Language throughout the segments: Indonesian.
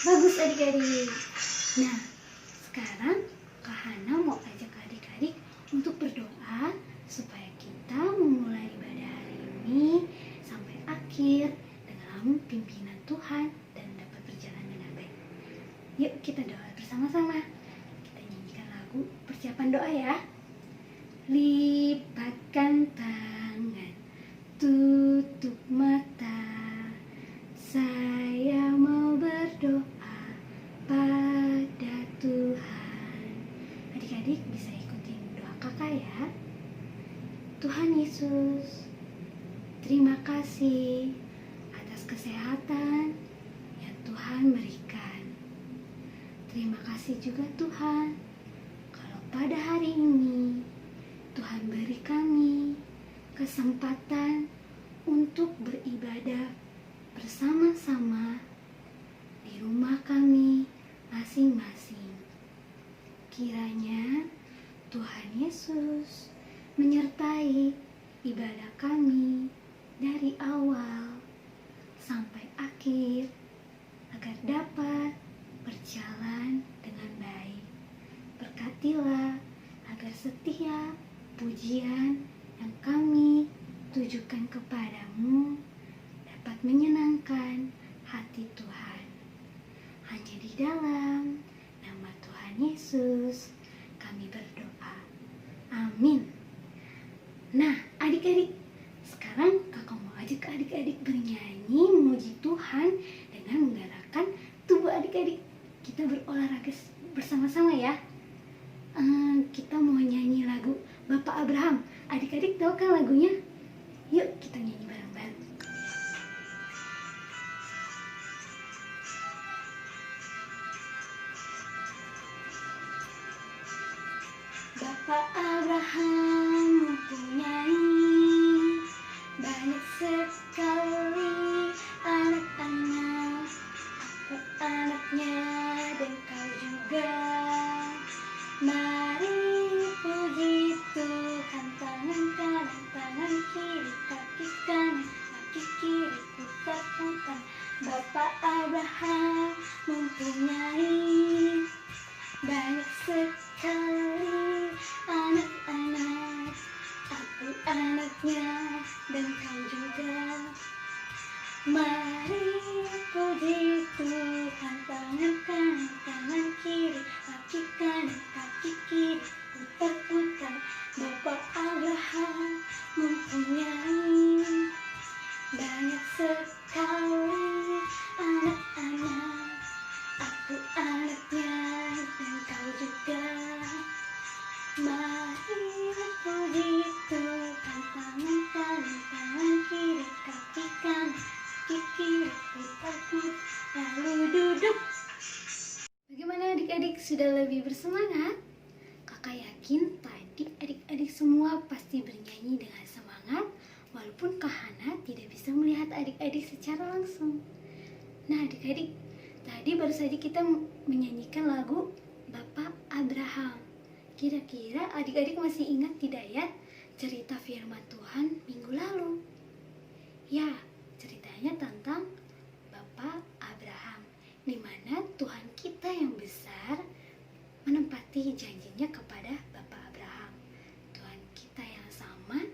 Bagus adik-adik. Nah, sekarang Kak Hana mau ajak adik-adik untuk berdoa supaya kita memulai ibadah hari ini sampai akhir dalam pimpinan Tuhan dan dapat berjalan dengan baik. Yuk kita doa bersama-sama. Kita nyanyikan lagu persiapan doa ya. Lipatkan tangan, tutup mata, saya mau berdoa pada Tuhan. Adik-adik bisa ikutin doa kakak ya. Tuhan Yesus, terima kasih atas kesehatan yang Tuhan berikan. Terima kasih juga Tuhan, kalau pada hari ini Tuhan beri kami kesempatan untuk beribadah bersama-sama di rumah kami masing-masing. Kiranya Tuhan Yesus menyertai ibadah kami dari awal sampai akhir agar dapat berjalan dengan baik. Berkatilah agar setiap pujian yang kami tujukan kepadamu dapat menyenangkan hati Tuhan. Hanya di dalam nama Tuhan Yesus kami berdoa. Amin. Nah, adik-adik, sekarang kakak mau ajak adik-adik bernyanyi memuji Tuhan dengan menggerakkan tubuh adik-adik. Kita berolahraga bersama-sama ya. Kita mau nyanyi lagu Bapak Abraham. Adik-adik tahu kan lagunya? Yuk kita nyanyi bareng-bareng. Bapak Abraham mempunyai banyak sekali anak-anak. Aku anaknya dan kau juga. Mari puji Tuhan, tangan kanan, tangan kiri, kaki kanan, kaki kiri, putar-putar. Bapak Abraham mempunyai banyak sekali anak-anak. Aku anaknya dan kau juga. Mari puji Tuhan, tangan kanan, tangan kiri, kaki kanan, kaki kiri, putar-putar. Bapak Abraham mempunyai banyak sekali anak-anak. Aku anaknya dan kau juga. Mari puji Tuhan, tangan kanan, tangan kiri, kaki kanan, kaki kiri, putar-putar, lalu duduk. Bagaimana adik-adik, sudah lebih bersemangat? Kakak yakin tadi adik-adik semua pasti bernyanyi dengan semangat, walaupun Kak Hana tidak bisa melihat adik-adik secara langsung. Nah adik-adik, tadi baru saja kita menyanyikan lagu Bapak Abraham. Kira-kira adik-adik masih ingat tidak ya cerita firman Tuhan minggu lalu? Ya, ceritanya tentang Bapak Abraham, di mana Tuhan kita yang besar menempati janjinya kepada Bapak Abraham. Tuhan kita yang sama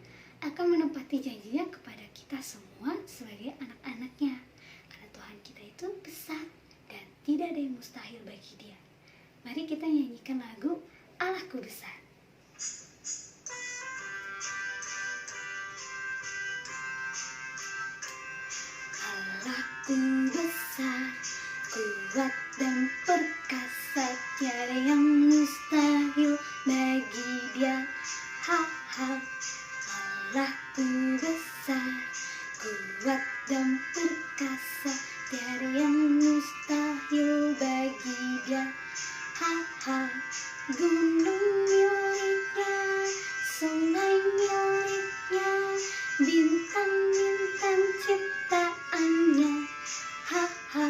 akan menempati janjinya kepada kita semua sebagai anak-anaknya. Karena Tuhan kita itu besar dan tidak ada yang mustahil bagi Dia. Mari kita nyanyikan lagu Allahku Besar. Allahku besar, kuat dan perkasa, tiada yang mustahil bagi Dia. Ha ha. Allahku besar, kuat dan perkasa, tiada yang mustahil bagi Dia. Ha ha. Gunung miliknya, sungai miliknya, bintang-bintang ciptaannya. Ha ha.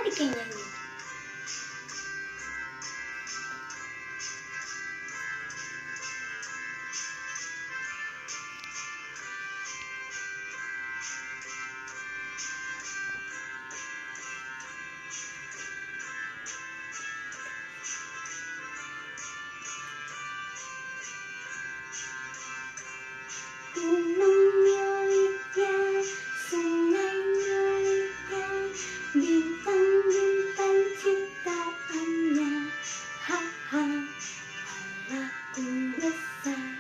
adik-adik yang nyanyi. Gunung miliknya, sungai miliknya, bintang-bintang ciptaannya. Ha-ha, Allahku besar,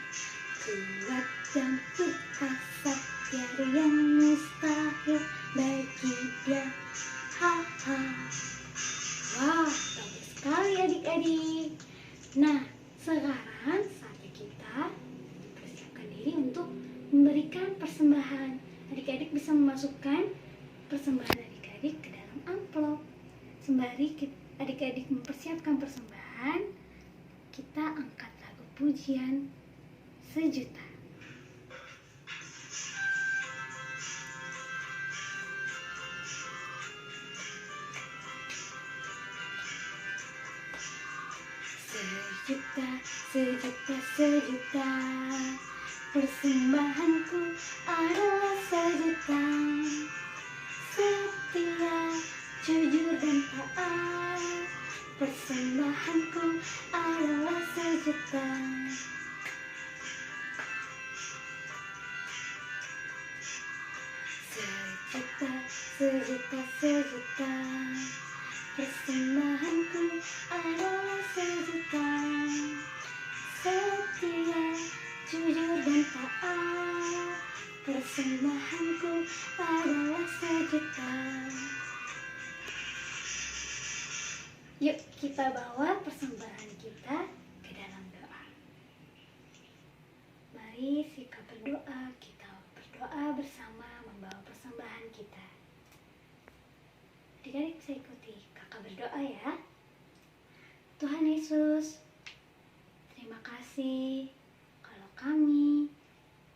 kuat dan perkasa, tiada yang mustahil bagi Dia. Ha-ha. Wah, bagus sekali adik-adik. Nah, sekarang saatnya kita persiapkan diri untuk memberikan persembahan. Adik-adik bisa memasukkan persembahan adik-adik ke dalam amplop. Sembari adik-adik mempersiapkan persembahan, kita angkat lagu pujian sejuta. Sejuta, sejuta, sejuta, persembahanku adalah sejuta. Setia, jujur dan taat, persembahanku adalah sejuta. Sejuta, sejuta, sejuta, persembahanku adalah sejuta. Setia, jujur dan taat, persembahanku adalah sejuta. Yuk kita bawa persembahan kita ke dalam doa. Mari sikap berdoa, kita berdoa bersama membawa persembahan kita. Adik-adik bisa ikuti kakak berdoa ya. Tuhan Yesus, terima kasih kalau kami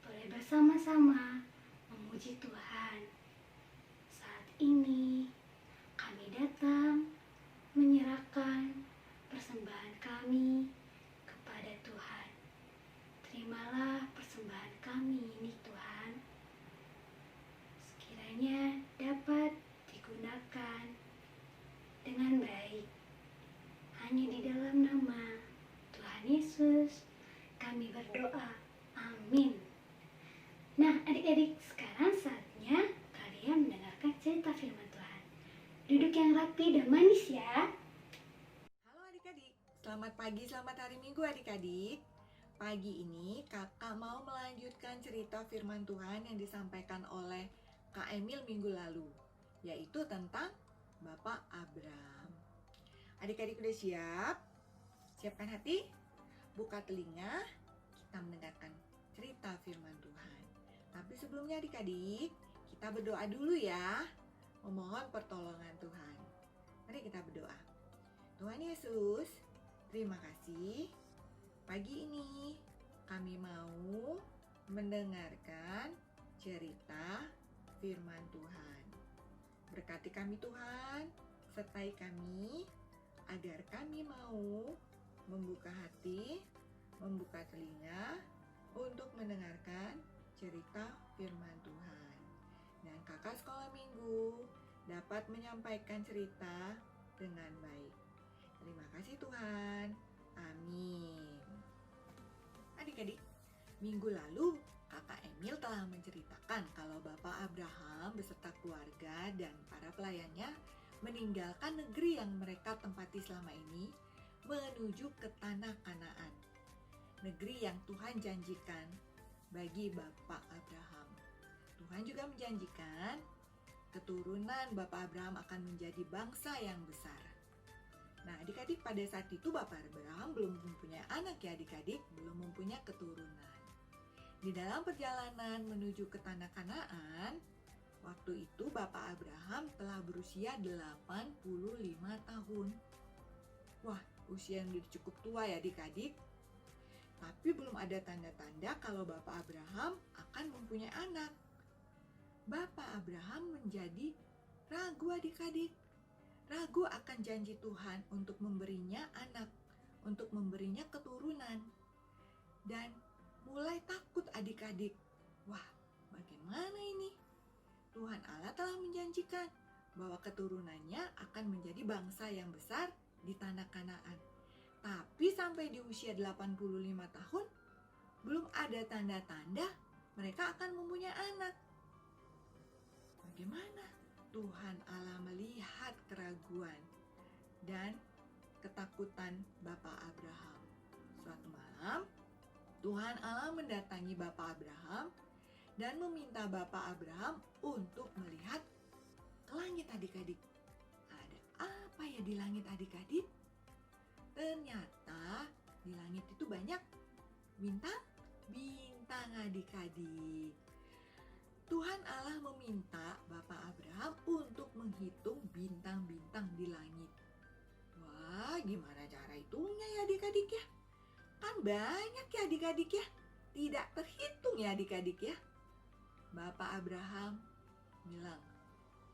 boleh bersama-sama memuji Tuhan. Saat ini kami datang menyerahkan persembahan kami kepada Tuhan. Terimalah persembahan kami ini Tuhan. Sekiranya dapat digunakan dengan baik. Hanya di dalam nama Tuhan Yesus kami berdoa. Amin. Nah adik-adik, sekarang saatnya kalian mendengarkan cerita firman Tuhan. Duduk yang rapi dan manis ya. Halo adik-adik, selamat pagi, selamat hari Minggu adik-adik. Pagi ini kakak mau melanjutkan cerita firman Tuhan yang disampaikan oleh Kak Emil minggu lalu, yaitu tentang Bapak Abraham. Adik-adik udah siap? Siapkan hati, buka telinga, kita mendengarkan cerita firman Tuhan. Tapi sebelumnya adik-adik, kita berdoa dulu ya, memohon pertolongan Tuhan. Mari kita berdoa. Tuhan Yesus, terima kasih. Pagi ini kami mau mendengarkan cerita firman Tuhan. Berkati kami Tuhan, sertai kami agar kami mau membuka hati, membuka telinga untuk mendengarkan cerita firman Tuhan. Dan kakak sekolah minggu dapat menyampaikan cerita dengan baik. Terima kasih Tuhan. Amin. Adik-adik, minggu lalu kakak Emil telah menceritakan kalau Bapak Abraham beserta keluarga dan para pelayannya meninggalkan negeri yang mereka tempati selama ini menuju ke tanah Kanaan. Negeri yang Tuhan janjikan bagi Bapak Abraham. Tuhan juga menjanjikan keturunan Bapak Abraham akan menjadi bangsa yang besar. Nah adik-adik, pada saat itu Bapak Abraham belum mempunyai anak ya adik-adik, belum mempunyai keturunan. Di dalam perjalanan menuju ke tanah Kanaan, waktu itu Bapak Abraham telah berusia 85 tahun. Wah, usia yang cukup tua ya adik-adik. Tapi belum ada tanda-tanda kalau Bapak Abraham akan mempunyai anak. Bapak Abraham menjadi ragu adik-adik. ragu akan janji Tuhan untuk memberinya anak, untuk memberinya keturunan. Dan mulai takut adik-adik. Wah, bagaimana ini? Tuhan Allah telah menjanjikan bahwa keturunannya akan menjadi bangsa yang besar di tanah Kanaan. Tapi sampai di usia 85 tahun, belum ada tanda-tanda mereka akan mempunyai anak. Bagaimana? Tuhan Allah melihat keraguan dan ketakutan Bapak Abraham. Suatu malam, Tuhan Allah mendatangi Bapak Abraham dan meminta Bapak Abraham untuk melihat ke langit adik-adik. Ada apa ya di langit adik-adik? Ternyata di langit itu banyak bintang adik-adik. Tuhan Allah meminta Bapak Abraham untuk menghitung bintang-bintang di langit. Wah, gimana cara hitungnya ya adik-adik ya? Kan banyak ya adik-adik ya. Tidak terhitung ya adik-adik ya. Bapak Abraham bilang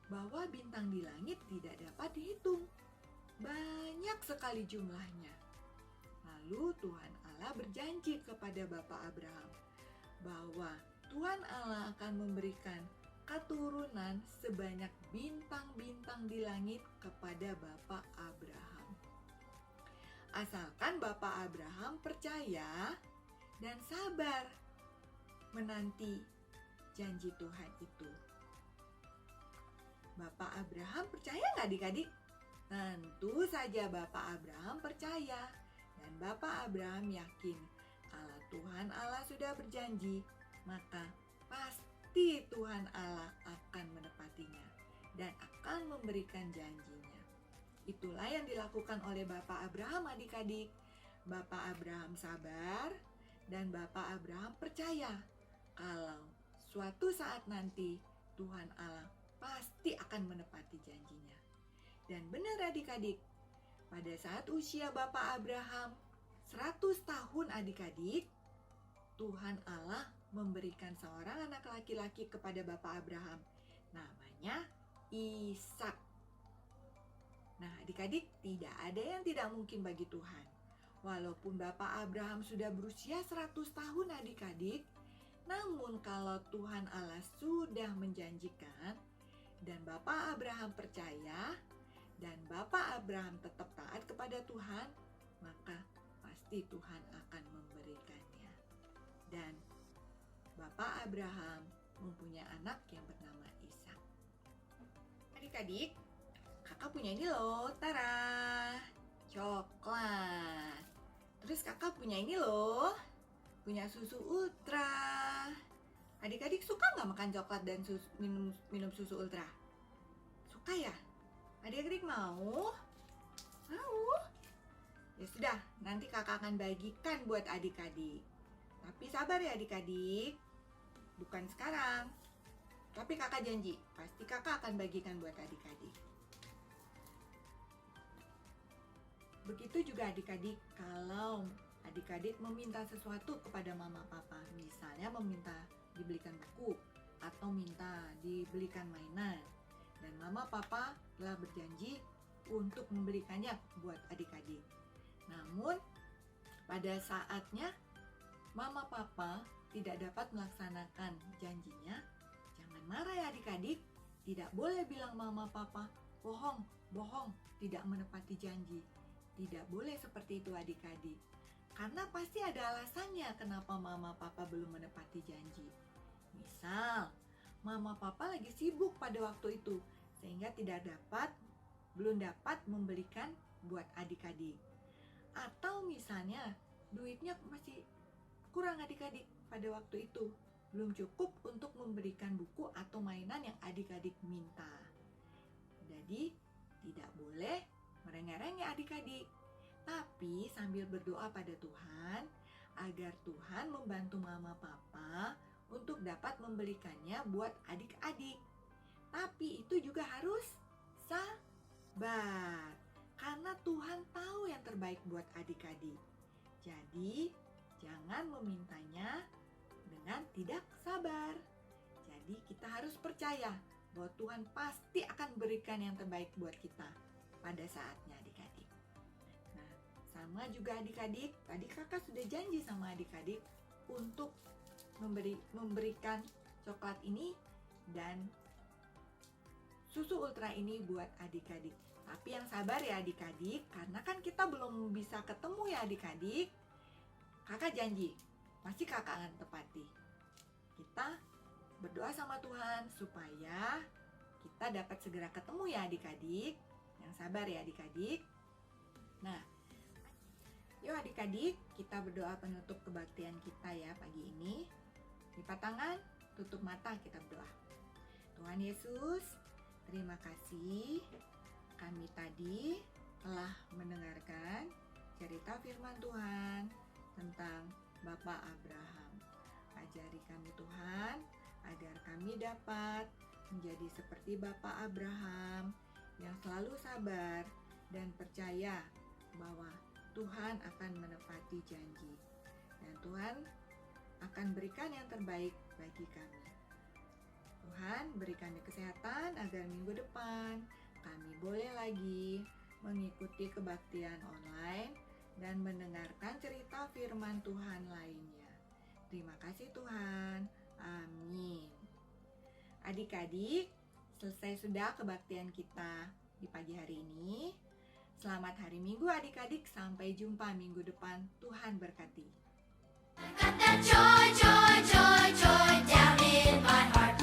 bahwa bintang di langit tidak dapat dihitung. Banyak sekali jumlahnya. Lalu Tuhan Allah berjanji kepada Bapak Abraham bahwa Tuhan Allah akan memberikan keturunan sebanyak bintang-bintang di langit kepada Bapak Abraham. Asalkan Bapak Abraham percaya dan sabar menanti janji Tuhan itu. Bapak Abraham percaya nggak adik-adik? Tentu saja Bapak Abraham percaya. Dan Bapak Abraham yakin kalau Tuhan Allah sudah berjanji, maka pasti Tuhan Allah akan menepatinya dan akan memberikan janjinya. Itulah yang dilakukan oleh Bapak Abraham adik-adik. Bapak Abraham sabar dan Bapak Abraham percaya kalau suatu saat nanti Tuhan Allah pasti akan menepati janjinya. Dan benar adik-adik, pada saat usia Bapak Abraham 100 tahun adik-adik, Tuhan Allah memberikan seorang anak laki-laki kepada Bapak Abraham. Namanya Ishak. Nah adik-adik, tidak ada yang tidak mungkin bagi Tuhan. Walaupun Bapak Abraham sudah berusia 100 tahun adik-adik, namun kalau Tuhan Allah sudah menjanjikan dan Bapak Abraham percaya dan Bapak Abraham tetap taat kepada Tuhan, maka pasti Tuhan akan memberikannya. Dan Bapak Abraham mempunyai anak yang bernama Ishak. Adik-adik, kakak punya ini loh, tara, coklat. Terus kakak punya ini loh, punya susu ultra. Adik-adik suka nggak makan coklat dan minum susu ultra? Suka ya? Adik-adik mau? Mau? Ya sudah, nanti kakak akan bagikan buat adik-adik. Tapi sabar ya adik-adik. Bukan sekarang. Tapi kakak janji, pasti kakak akan bagikan buat adik-adik. Begitu juga adik-adik, kalau adik-adik meminta sesuatu kepada mama papa, misalnya meminta dibelikan buku atau minta dibelikan mainan, dan mama papa telah berjanji untuk membelikannya buat adik-adik. Namun pada saatnya mama papa tidak dapat melaksanakan janjinya, jangan marah ya adik-adik. Tidak boleh bilang mama papa bohong, tidak menepati janji. Tidak boleh seperti itu adik-adik. Karena pasti ada alasannya kenapa mama papa belum menepati janji. Misal, mama papa lagi sibuk pada waktu itu sehingga belum dapat membelikan buat adik-adik. Atau misalnya duitnya masih kurang adik-adik pada waktu itu, belum cukup untuk memberikan buku atau mainan yang adik-adik minta. Jadi tidak boleh merengek-rengek adik-adik, tapi sambil berdoa pada Tuhan agar Tuhan membantu mama papa untuk dapat membelikannya buat adik-adik. Tapi itu juga harus sabar, karena Tuhan tahu yang terbaik buat adik-adik. Jadi jangan memintanya dengan tidak sabar. Jadi kita harus percaya bahwa Tuhan pasti akan berikan yang terbaik buat kita. pada saatnya adik-adik. Nah, sama juga adik-adik, tadi kakak sudah janji sama adik-adik untuk memberikan coklat ini dan susu ultra ini buat adik-adik. Tapi yang sabar ya adik-adik, karena kan kita belum bisa ketemu ya adik-adik. Kakak janji, pasti kakak akan tepati. Kita berdoa sama Tuhan supaya kita dapat segera ketemu ya adik-adik. Yang sabar ya adik-adik. Nah, yuk adik-adik, kita berdoa penutup kebaktian kita ya pagi ini. Lipat tangan, tutup mata, kita berdoa. Tuhan Yesus, terima kasih kami tadi telah mendengarkan cerita firman Tuhan tentang Bapak Abraham. Ajari kami Tuhan agar kami dapat menjadi seperti Bapak Abraham yang selalu sabar dan percaya bahwa Tuhan akan menepati janji dan Tuhan akan berikan yang terbaik bagi kami. Tuhan beri kami kesehatan agar minggu depan kami boleh lagi mengikuti kebaktian online dan mendengarkan cerita firman Tuhan lainnya. Terima kasih Tuhan. Amin. Adik-adik, selesai sudah kebaktian kita di pagi hari ini. Selamat hari Minggu adik-adik, sampai jumpa minggu depan. Tuhan berkati. Got that joy, joy, joy, joy down in my heart.